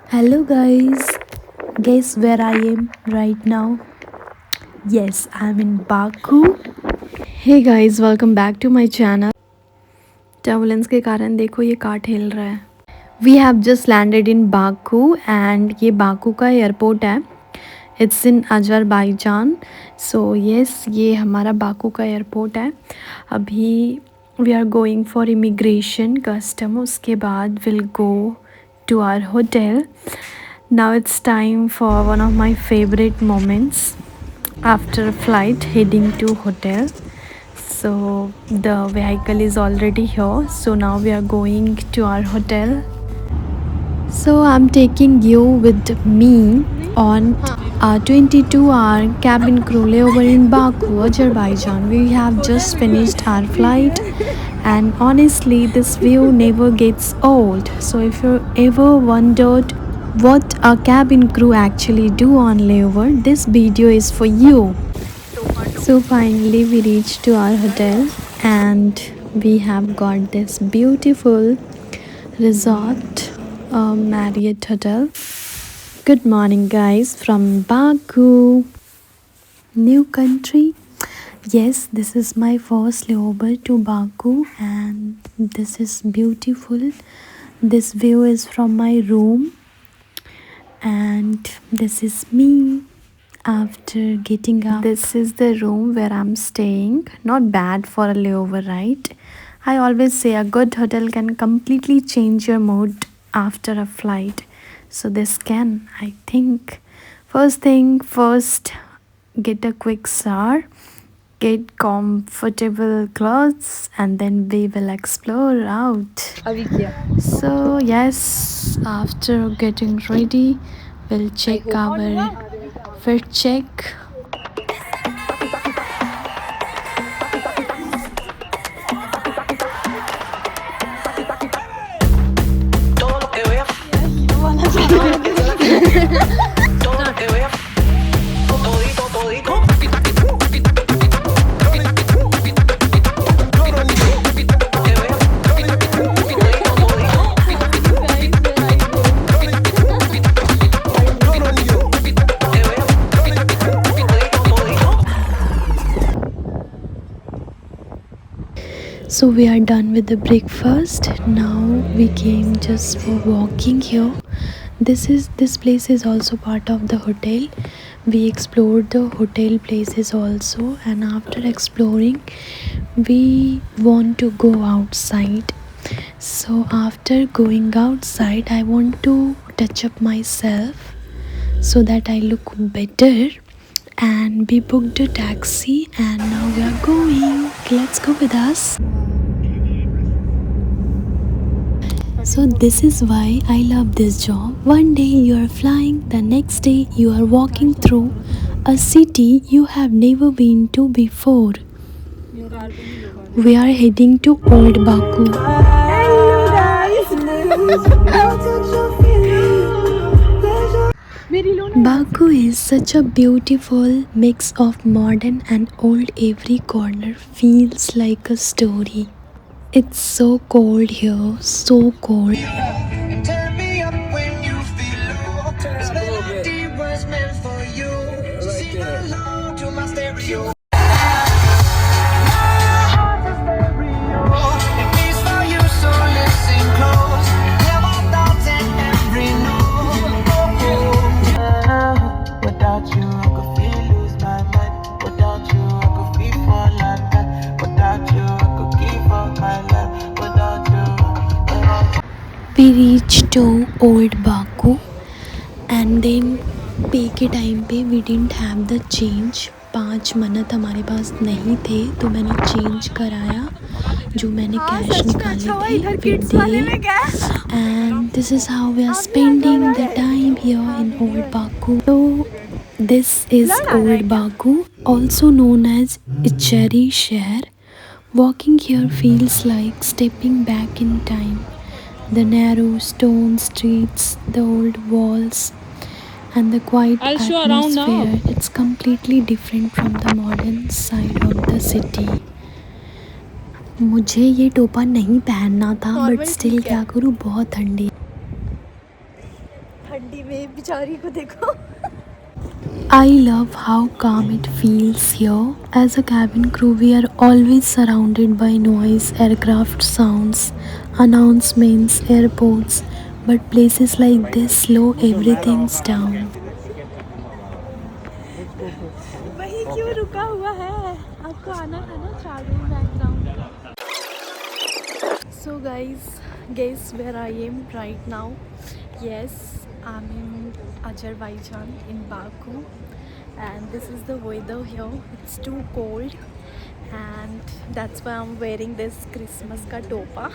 Hello guys, guess where I am right now? Yes, I'm in Baku. Hey guys, welcome back to my channel. Turbulence के कारण देखो ये car हिल रहा है. We have just landed in Baku and ये Baku का airport है. It's in Azerbaijan. So yes, ये हमारा बाकू का एयरपोर्ट है. अभी we are going for immigration custom. उसके बाद we'll go to our hotel. Now it's time for one of my favorite moments after flight heading to hotel. So the vehicle is already here, so now we are going to our hotel. So I'm taking you with me on a 22-hour cabin crew layover in Baku, Azerbaijan. We have just finished our flight, and honestly this view never gets old. So if you ever wondered what a cabin crew actually do on layover, this video is for you. So finally we reached to our hotel and we have got this beautiful resort, Marriott hotel. Good morning guys from Baku, new country. Yes, this is my first layover to Baku and this is beautiful. This view is from my room and this is me after getting up. This is the room where I'm staying. Not bad for a layover, right? I always say a good hotel can completely change your mood after a flight. So this can, I think. First thing first, get a quick shower, get comfortable clothes, and then we will explore out. So yes, after getting ready, we'll check our fit check. Todo lo que vea, todo lo que vea, todito, todito. So we are done with the breakfast. Now we came just for walking here. This place is also part of the hotel. We explored the hotel places also, and after exploring we want to go outside. So after going outside I want to touch up myself so that I look better, and we booked a taxi and now we are going. Let's go with us. So this is why I love this job. One day you are flying, the next day you are walking through a city you have never been to before. We are heading to Old Baku. Baku is such a beautiful mix of modern and old. Every corner feels like a story. It's so cold here, so cold. Turn me up when you feel low. This melody was meant for you. Sing along to my stereo. It beats for you, so listen close. Hear my thoughts in every note. Without you, I could feel lose my mind. Without you, I could feel fall like that. Without you, I could give up my life. Without you. We reached to Old Baku and then पे के time पे we didn't have the change. 5 minute हमारे पास नहीं थे तो मैंने change कराया. जो मैंने कैश निकाले थे फिर दिए. And this is how we are spending the time here in Old Baku. So this is Old Baku, also known as Ichari Sheher. Walking here feels like stepping back in time. The narrow stone streets, the old walls, and the quiet atmosphere. It's completely different from the modern side of the city. मुझे ये टोपा नहीं पहनना था but still क्या करूँ, बहुत ठंडी. ठंडी में बेचारी को देखो। I love how calm it feels here. As a cabin crew, we are always surrounded by noise, aircraft sounds, announcements, airports. But places like this slow everything down. वही क्यों रुका हुआ है? आपको आना था ना चालू बैकग्राउंड का। So guys, guess where I am right now? Yes, I'm in Azerbaijan in Baku, and this is the weather here. It's too cold, and that's why I'm wearing this Christmas ka topa.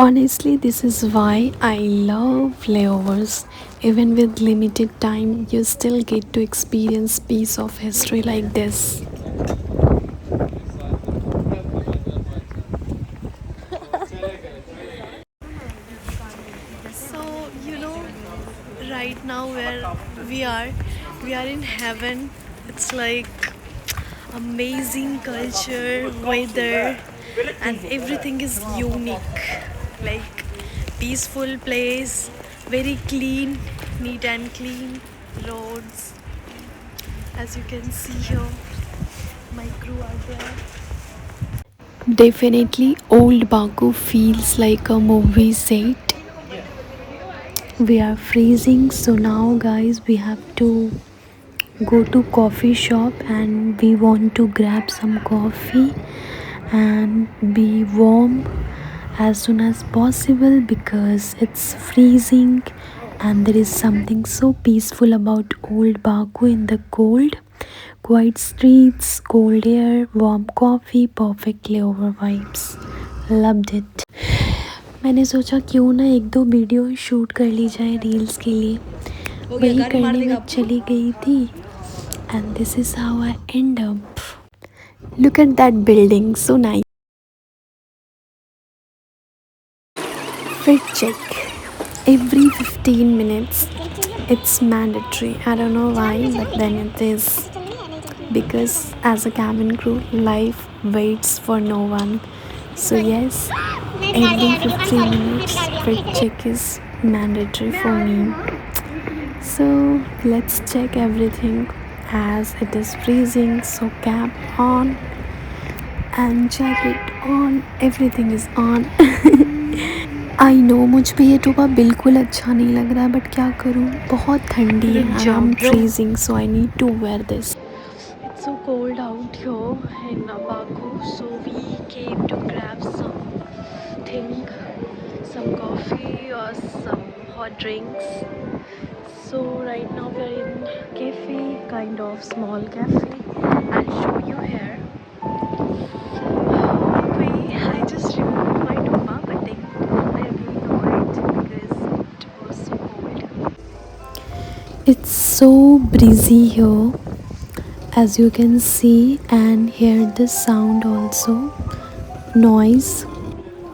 Honestly, this is why I love layovers. Even with limited time, you still get to experience piece of history like this. So right now where we are in heaven. It's like amazing culture, weather, and everything is unique. Like peaceful place, very clean, neat and clean roads. As you can see here, my crew are there. Definitely, old Baku feels like a movie set. We are freezing, so now, guys, we have to go to coffee shop and we want to grab some coffee and be warm as soon as possible because it's freezing and there is something so peaceful about old Baku in the cold. Quiet streets, cold air, warm coffee, perfect layover vibes. Loved it. मैंने सोचा क्यों ना एक दो video shoot कर ली जाए reels के लिए, वही करने में चली गई थी and this is how I end up. Look at that building, so nice. Fit check every 15 minutes. It's mandatory. I don't know why, but then it is. Because as a cabin crew, life waits for no one. So yes, every 15 minutes fit check is mandatory for me. So let's check everything as it is freezing. So cap on and jacket on. Everything is on. I know मुझ पे ये टोपा बिल्कुल अच्छा नहीं लग रहा है बट क्या करूँ, बहुत ठंडी है. I am freezing so I need to wear this. It's so cold out here in Baku, so we came to grab something, some coffee or some hot drinks. So right now we are in cafe, kind of small cafe. I'll show you here. I just removed my topa, but then I again wore it because it was so cold. It's so breezy here as you can see and hear the sound also, noise.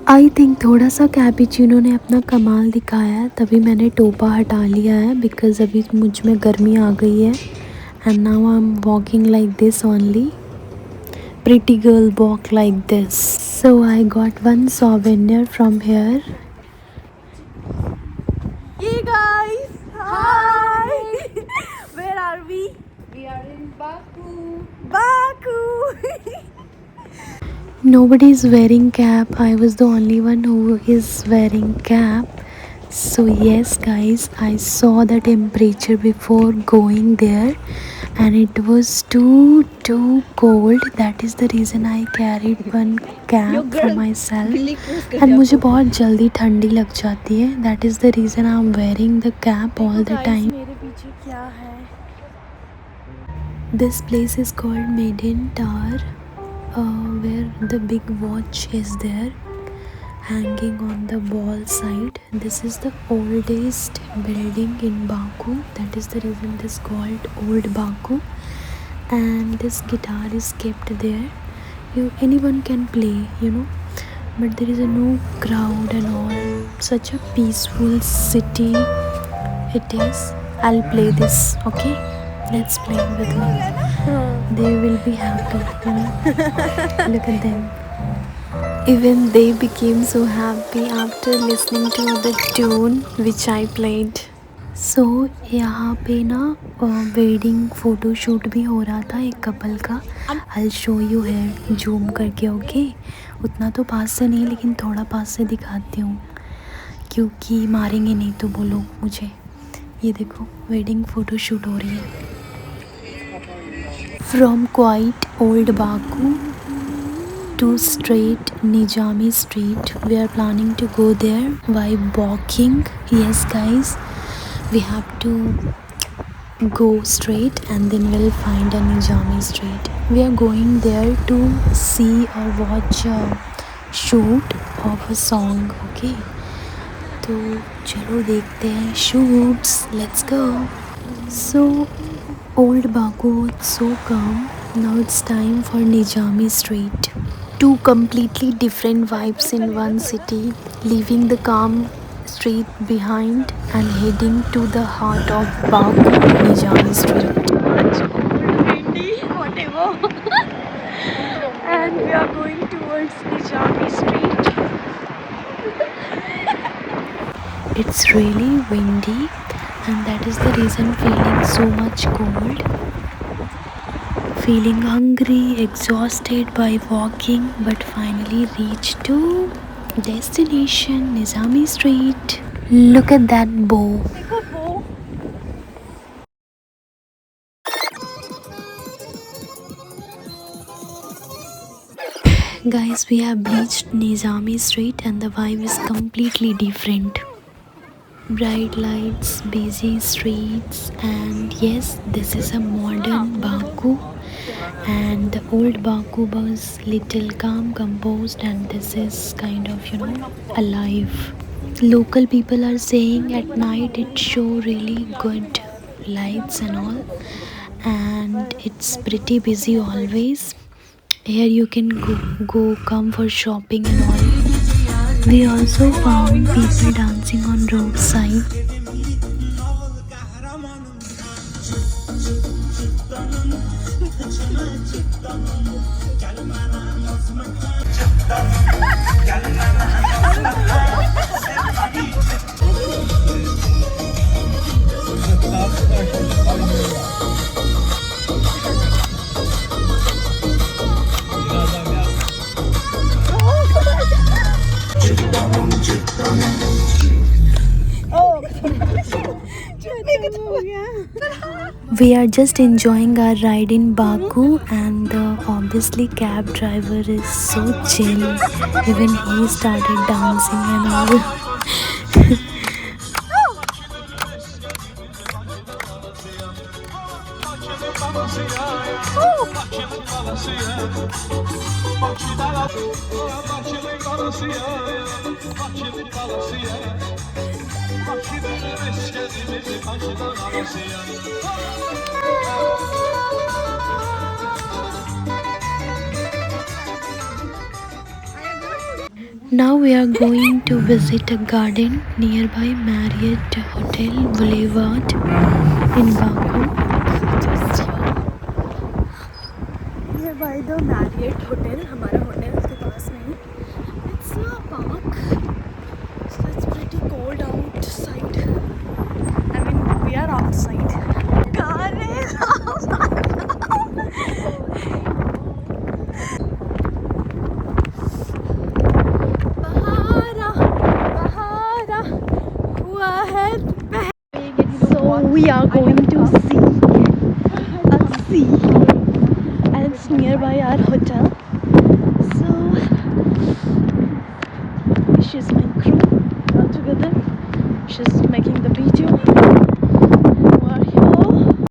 I think थोड़ा सा cappuccino ने अपना कमाल दिखाया है, तभी मैंने टोपा हटा लिया है बिकॉज अभी मुझ में गर्मी आ गई है and now I am walking like this only. Pretty girl walk like this. So I got one souvenir from here. Hey guys! Hi! Where are we? We are in Baku. Baku! Nobody is wearing cap. I was the only one who is wearing cap. So yes guys, I saw the temperature before going there and it was too cold. That is the reason I carried one cap for myself. And मुझे बहुत जल्दी ठंडी लग जाती है. That is the reason I am wearing the cap all the time. मेरे पीछे क्या है? This place is called Maiden Tower, where the big watch is there hanging on the wall side. This is the oldest building in Baku. That is the reason it is called Old Baku. And this guitar is kept there. Anyone can play, but there is no crowd and all. Such a peaceful city it is. I'll play this, okay? Let's play with me. They will be happy, Look at them. Even they became so happy after listening to the tune which I played. सो यहाँ पे ना wedding photoshoot भी हो रहा था एक couple का. I show you है जूम करके. ओके, उतना तो पास से नहीं लेकिन थोड़ा पास से दिखाती हूँ क्योंकि मारेंगे नहीं तो वो लोग मुझे. ये देखो वेडिंग फ़ोटोशूट हो रही है. From quite old Baku to straight Nizami Street. We are planning to go there by walking. Yes guys, we have to go straight and then we'll find a Nizami Street. We are going there to see or watch a shoot of a song. Okay, तो चलो देखते हैं shoots. Let's go. So old Baku was so calm. Now it's time for Nizami Street. Two completely different vibes in one city, leaving the calm street behind and heading to the heart of Baku, Nizami Street. Much cold, windy, whatever. And we are going towards Nizami Street. It's really windy and that is the reason feeling so much cold. Feeling hungry, exhausted by walking, but finally reached to destination Nizami Street. Look at that bow. Guys, we have reached Nizami Street and the vibe is completely different. Bright lights, busy streets, and yes, this is a modern Baku. And the old Baku was little calm, composed, and this is kind of alive. Local people are saying at night it show really good lights and all, and it's pretty busy always. Here you can go come for shopping and all. We also found people dancing on roadside. We are just enjoying our ride in Baku and the obviously cab driver is so chill. Even he started dancing and all. Now we are going to visit a garden nearby Marriott Hotel Boulevard in Baku. Nearby the Marriott Hotel, हमारा hotel उसके पास में ही. It's a park, so it's pretty cold outside. I mean, we are outside. Car बहारा हुआ है. So we are going to see a sea, and it's nearby our hotel. So she's my crew all together. She's making the video. We're here.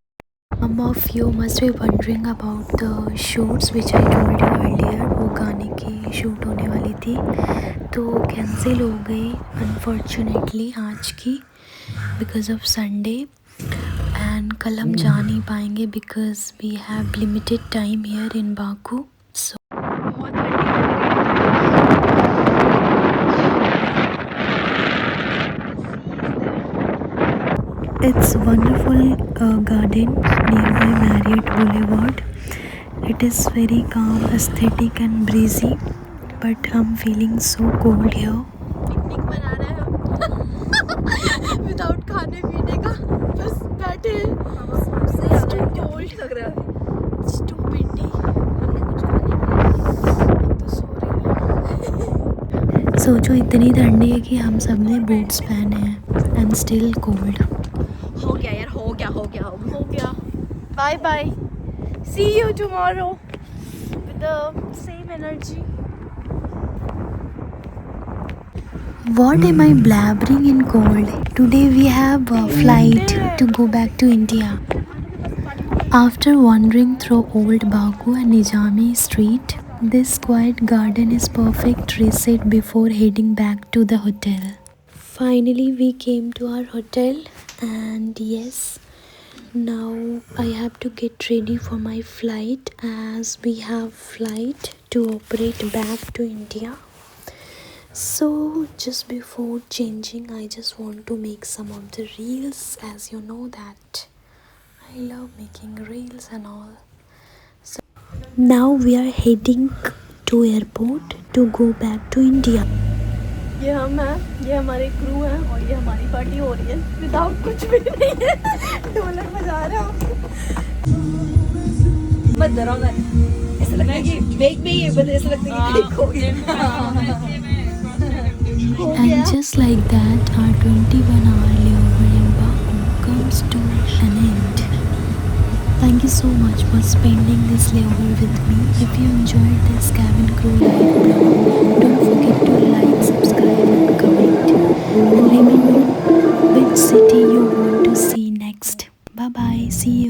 Some of you must be wondering about the shoots which I told you earlier. वो गाने की shoot होने वाली थी तो cancel हो गई unfortunately आज की बिकॉज ऑफ संडे. एंड कल हम जा नहीं पाएंगे because we have limited time here in Baku. So it's wonderful garden nearby Marriott Boulevard. It is very calm, aesthetic and breezy. but I'm feeling so cold here. Picnic मना रहे हैं हम without खाने पीने का, बस बैठे हैं। It's too cold लग रहा है, it's too windy। हमने कुछ खाने का, मैं तो सो रही हूँ। सोचो इतनी ठंडी है कि हम सब ने बूट्स पहने हैं एंड स्टिल कोल्ड। हो गया यार, हो गया। Bye bye, see you tomorrow with the same energy. What am I blabbering in cold? Today we have a flight to go back to India. After wandering through old Baku and Nizami Street, this quiet garden is perfect reset before heading back to the hotel. Finally we came to our hotel, and yes, now I have to get ready for my flight as we have flight to operate back to India. So just before changing, I just want to make some of the reels, as you know that I love making reels and all. So now we are heading to airport to go back to India. ये हम हैं, ये हमारे crew हैं और ये हमारी party हो रही है विदाउट कुछ भी नहीं है। ढोलक बजा रहे हो मत डरो ना, ऐसा लगता है कि बैग में ये बस ऐसा लगता है कि ठीक हो गया। And just like that, our 21-hour layover in Baku comes to an end. Thank you so much for spending this layover with me. If you enjoyed this cabin crew live vlog, don't forget to like, subscribe and comment. And let me know which city you want to see next. Bye bye. See you.